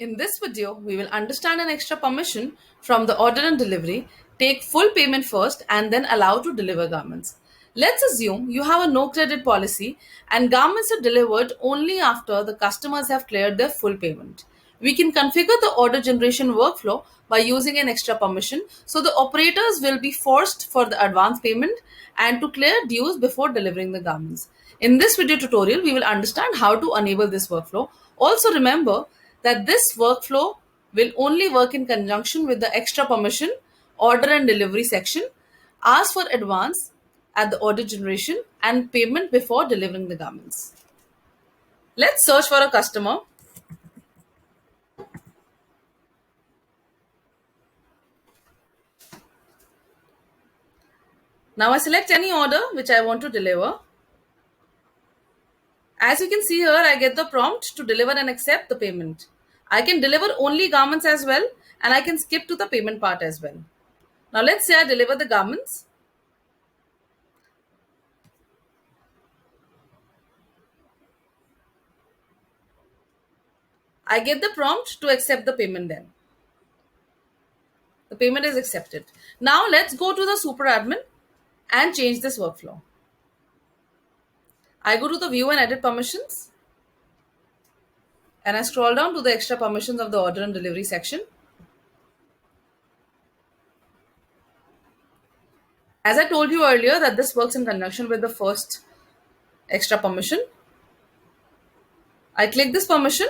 In this video, we will understand an extra permission from the order and delivery, take full payment first and then allow to deliver garments. Let's assume you have a no credit policy and garments are delivered only after the customers have cleared their full payment. We can configure the order generation workflow by using an extra permission so the operators will be forced for the advance payment and to clear dues before delivering the garments. In this video tutorial, we will understand how to enable this workflow. Also remember that this workflow will only work in conjunction with the extra permission order and delivery section. Ask for advance at the order generation and payment before delivering the garments. Let's search for a customer. Now I select any order which I want to deliver. As you can see here, I get the prompt to deliver and accept the payment. I can deliver only garments as well, and I can skip to the payment part as well. Now let's say I deliver the garments. I get the prompt to accept the payment then. The payment is accepted. Now let's go to the SuperAdmin and change this workflow. I go to the view and edit permissions and I scroll down to the extra permissions of the order and delivery section. As I told you earlier that this works in conjunction with the first extra permission. I click this permission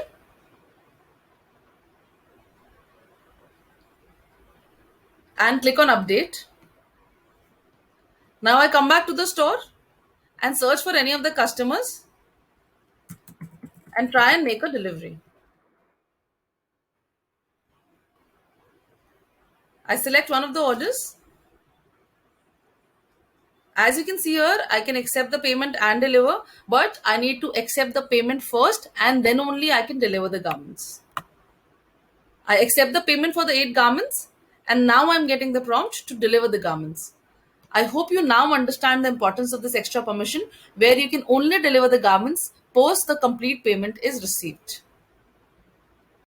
and click on update. Now I come back to the store and search for any of the customers and try and make a delivery. I select one of the orders. As you can see here, I can accept the payment and deliver, but I need to accept the payment first and then only I can deliver the garments. I accept the payment for the 8 garments and now I'm getting the prompt to deliver the garments. I hope you now understand the importance of this extra permission where you can only deliver the garments post the complete payment is received.